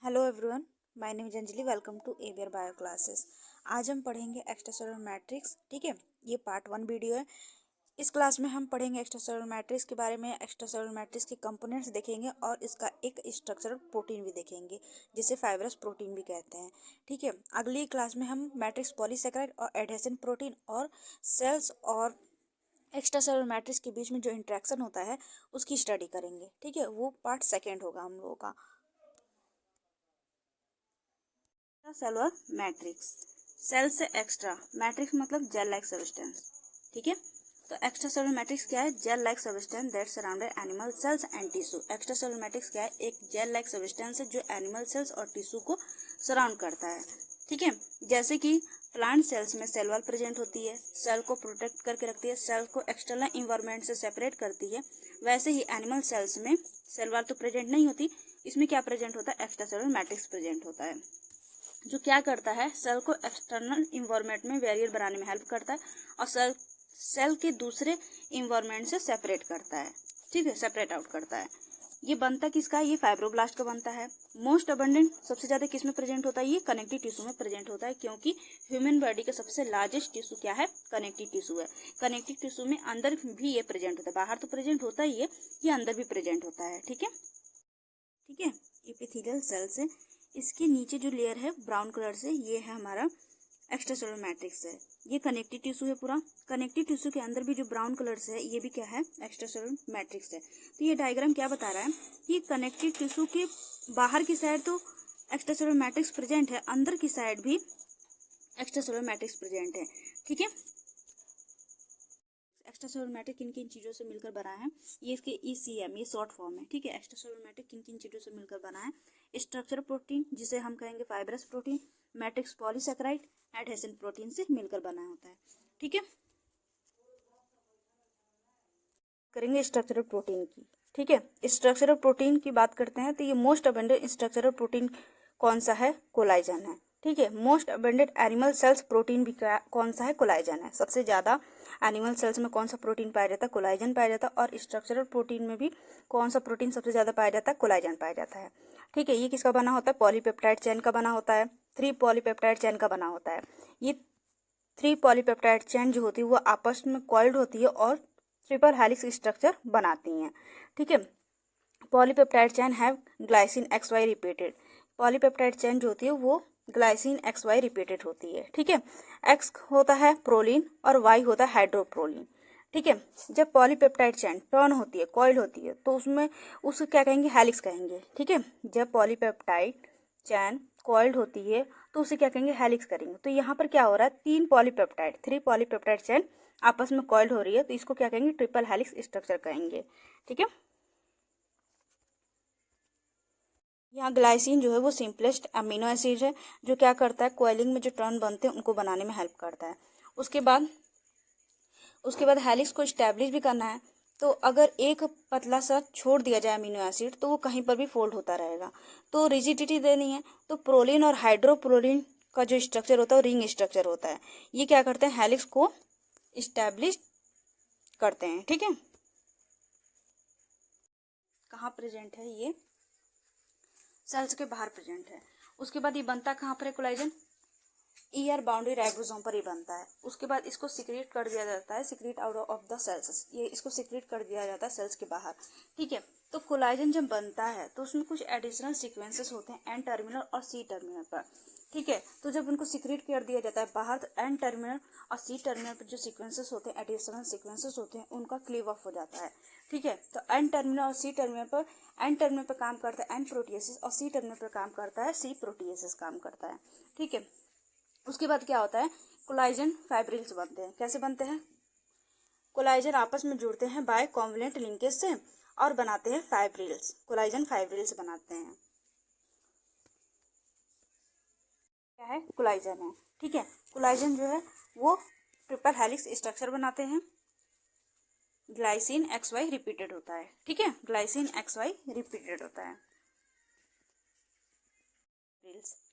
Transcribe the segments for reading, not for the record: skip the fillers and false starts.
Hello everyone, my name is Anjali. Welcome to Avior bio classes. आज हम पढ़ेंगे extracellular matrix. ठीक है, ये पार्ट 1 वीडियो है। इस क्लास में हम पढ़ेंगे एक्स्ट्रासेलुलर मैट्रिक्स के बारे में, एक्स्ट्रासेलुलर मैट्रिक्स के कंपोनेंट्स देखेंगे और इसका एक स्ट्रक्चरल प्रोटीन भी देखेंगे जिसे फाइब्रस प्रोटीन भी कहते हैं। ठीक है, अगली क्लास में हम मैट्रिक्स पॉलीसेकेराइड और एडहेशन प्रोटीन और सेल्स और एक्स्ट्रासेलुलर मैट्रिक्स के बीच में जो इंट्रैक्शन होता है उसकी स्टडी करेंगे। ठीक है, वो पार्ट 2 होगा हम लोगों का। सेलुलर मैट्रिक्स, सेल से एक्स्ट्रा, मैट्रिक्स मतलब जेल लाइक सब्सटेंस। ठीक है, तो एक्स्ट्रा सेलुलर मैट्रिक्स क्या है? Gel like substance that surrounded animal cells and tissue. Extra cellular matrix क्या है? एक जेल लाइक सब्सटेंस है जो एनिमल सेल्स और टिश्यू को सराउंड करता है। ठीक है, जैसे कि प्लांट सेल्स में सेल वॉल प्रेजेंट होती है, सेल को प्रोटेक्ट करके रखती है, सेल को एक्सटर्नल इन्वायरमेंट से सेपरेट करती है। वैसे ही एनिमल सेल्स में सेल वॉल तो प्रेजेंट नहीं होती, इसमें क्या प्रेजेंट होता है? एक्स्ट्रा सेलुलर मैट्रिक्स प्रेजेंट होता है, जो क्या करता है? सेल को एक्सटर्नल इन्वायरमेंट में बैरियर बनाने में हेल्प करता है और सेल के दूसरे इन्वायरमेंट से सेपरेट करता है। ठीक है, सेपरेट आउट करता है। ये बनता किसका है? ये फाइब्रोब्लास्ट का बनता है। मोस्ट अबंडेंट सबसे ज्यादा किस में प्रेजेंट होता है? ये कनेक्टिव टिश्यू में प्रेजेंट होता है, क्योंकि ह्यूमन बॉडी का सबसे लार्जेस्ट टिश्यू क्या है? कनेक्टिव टिश्यू है। कनेक्टिव टिश्यू में अंदर भी ये प्रेजेंट होता है, बाहर तो प्रेजेंट होता ही है, ये अंदर भी प्रेजेंट होता है। ठीक है, ठीक है, एपिथेलियल सेल से इसके नीचे जो लेयर है ब्राउन कलर से, ये है हमारा एक्स्ट्रासेलुलर मैट्रिक्स है। ये कनेक्टिव टिश्यू है पूरा। कनेक्टिव टिश्यू के अंदर भी जो ब्राउन कलर से है, ये भी क्या है? एक्स्ट्रासेलुलर मैट्रिक्स है। तो ये डायग्राम क्या बता रहा है कि कनेक्टिव टिश्यू के बाहर की साइड तो एक्स्ट्रासेलुलर मैट्रिक्स प्रेजेंट है, अंदर की साइड भी एक्स्ट्रासेलुलर मैट्रिक्स प्रेजेंट है। ठीक है, एक्स्ट्रासेलुलर मैट्रिक्स किन किन चीज़ों से मिलकर बना है? ये इसके ECM, ये शॉर्ट फॉर्म है। ठीक है, एक्स्ट्रासेलुलर मैट्रिक्स किन किन चीज़ों से मिलकर बना है? स्ट्रक्चरल प्रोटीन, जिसे हम कहेंगे fibrous protein, matrix polysaccharide, adhesion protein से मिलकर बना होता है। ठीक है, करेंगे स्ट्रक्चरल प्रोटीन की। ठीक है, स्ट्रक्चरल प्रोटीन की बात करते हैं तो ये मोस्ट अबंडेंट स्ट्रक्चरल प्रोटीन कौन सा है? कोलाइजन है। ठीक है, most abundant animal cells protein भी कौन सा है? कोलाइजन है। सबसे ज्यादा एनिमल सेल्स में कौन सा प्रोटीन पाया जाता है? कोलाइजन पाया जाता है। और स्ट्रक्चरल प्रोटीन में भी कौन सा प्रोटीन सबसे ज्यादा पाया जाता है? कोलाइजन पाया जाता है। ठीक है, ये किसका बना होता है? पॉलीपेप्टाइड चेन का बना होता है। 3 पॉलीपेप्टाइड चेन का बना होता है। ये 3 पॉलीपेप्टाइड चेन जो होती है वो आपस में कॉइल्ड होती है और ट्रिपल हेलिक्स स्ट्रक्चर बनाती हैं। ठीक है, polypeptide chain have glycine XY repeated. Polypeptide chain जो होती है वो ग्लाइसिन XY रिपीटेड होती है। ठीक है, X होता है प्रोलीन और Y होता है हाइड्रोप्रोलीन। ठीक है, जब पॉलीपेप्टाइड चेन टर्न होती है, कॉइल होती है, तो उसमें उसको क्या कहेंगे? हेलिक्स कहेंगे। ठीक है, जब पॉलीपेप्टाइड चैन कॉइल्ड होती है तो उसे क्या कहेंगे? हेलिक्स करेंगे। तो यहाँ पर क्या हो रहा है? 3 पॉलीपेप्टाइड चैन आपस में कॉइल्ड हो रही है, तो इसको क्या कहेंगे? ट्रिपल हेलिक्स स्ट्रक्चर कहेंगे। ठीक है, यहाँ ग्लाइसिन जो है वो सिंपलेस्ट अमीनो एसिड है, जो क्या करता है? कॉइलिंग में जो टर्न बनते हैं उनको बनाने में हेल्प करता है। उसके बाद हेलिक्स को स्टैब्लिश भी करना है, तो अगर एक पतला सा छोड़ दिया जाए अमीनो एसिड तो वो कहीं पर भी फोल्ड होता रहेगा। तो रिजिडिटी देनी है, तो प्रोलीन और हाइड्रोप्रोलीन का जो स्ट्रक्चर होता है वो रिंग स्ट्रक्चर होता है। ये क्या करते हैं? हेलिक्स को स्टैब्लिश करते हैं। ठीक है, कहाँ प्रेजेंट है? ये सेल्स के बाहर प्रेजेंट है। उसके बाद ये बनता कहाँ पर है? कोलाइजन ER बाउंड्री राइबोसोम पर ही बनता है। उसके बाद इसको सिक्रीट कर दिया जाता है, secrete out of the cells, ये इसको सिक्रीट कर दिया जाता है सेल्स के बाहर। ठीक है, तो कोलाइजन जब बनता है तो उसमें कुछ एडिशनल सीक्वेंसेस होते हैं N टर्मिनल और C टर्मिनल पर। ठीक है, तो जब उनको सिक्रीट कर दिया जाता है बाहर, तो N टर्मिनल और C टर्मिनल पर जो सीक्वेंसेस होते हैं, एडिशनल सीक्वेंसेस होते हैं, उनका क्लीव ऑफ हो जाता है। ठीक है, तो N टर्मिनल और C टर्मिनल पर, N टर्मिनल पर काम करता है N प्रोटीएसिस और C टर्मिनल पर काम करता है C प्रोटीएसिस काम करता है। ठीक है, उसके बाद क्या होता है? कोलाइजन फाइब्रिल्स बनते हैं। कैसे बनते हैं? कोलाइजन आपस में जुड़ते हैं बाय कॉन्वलेंट लिंकेज से और बनाते हैं फाइब्रिल्स। कोलाइजन फाइब्रिल्स बनाते हैं। क्या है? कोलाइजन है। ठीक है, कोलाइजन जो है वो ट्रिपल हेलिक्स स्ट्रक्चर बनाते हैं। ग्लाइसिन XY रिपीटेड होता है। ठीक है, ग्लाइसिन XY रिपीटेड होता है।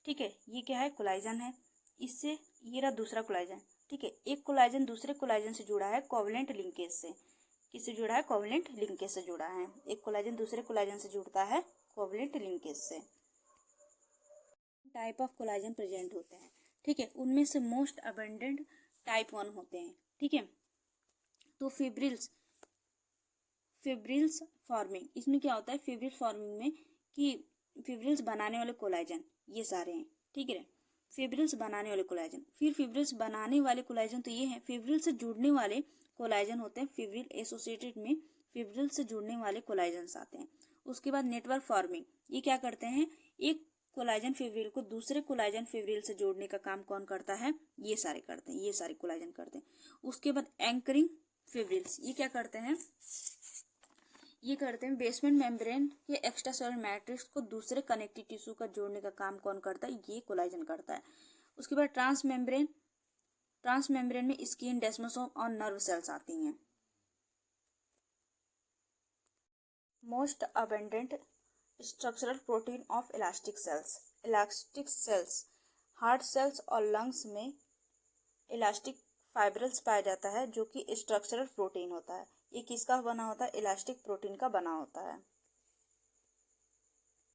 ठीक है, ये क्या है? कोलाइजन है। इससे ये रहा दूसरा कोलाइजन। ठीक है, एक कोलाइजन दूसरे कोलाइजन से जुड़ा है कोवलेंट लिंकेज से। किससे जुड़ा है? कोवलेंट लिंकेज से जुड़ा है। एक कोलाइजन दूसरे कोलाइजन से जुड़ता है कोवलेंट लिंकेज से। टाइप ऑफ कोलाजन प्रेजेंट होते हैं, ठीक है। उनमें से मोस्ट अबंडेंट टाइप 1 होते हैं, ठीक है। तो फिब्रिल्स फॉर्मिंग, इसमें क्या होता है फिब्रिल्स फॉर्मिंग में कि फिब्रिल्स बनाने वाले कोलाजन ये सारे हैं, ठीक है। फिब्रिल्स बनाने वाले कोलाजन, फिर फिब्रिल्स बनाने वाले कोलाजन तो ये हैं, फिब्रिल से जुड़ने वाले कोलाजन होते हैं, फिब्रिल एसोसिएटेड में फिब्रिल से जुड़ने वाले कोलाजन आते हैं। उसके बाद नेटवर्क फॉर्मिंग, ये क्या करते हैं, एक कोलाजन फिब्रिल को दूसरे कोलाजन फिब्रिल से जोड़ने का काम कौन करता है, ये सारे करते हैं, ये सारे कोलाजन करते हैं। उसके बाद एंकरिंग फिब्रिल्स, ये क्या करते हैं, ये करते हैं बेसमेंट मेम्ब्रेन के एक्स्ट्रा सेलुलर मैट्रिक्स को दूसरे कनेक्टिव टिश्यू का जोड़ने का काम कौन करता है, ये कोलाजन करता है। उसके बाद ट्रांस मेम्ब्रेन में स्किन, डेस्मोसोम और नर्व सेल्स आती हैं। Most abundant structural protein of elastic cells heart cells और लंग्स में इलास्टिक फाइब्रिल्स पाया जाता है, जो कि स्ट्रक्चरल प्रोटीन होता है। ये किसका बना होता है, इलास्टिक प्रोटीन का बना होता है।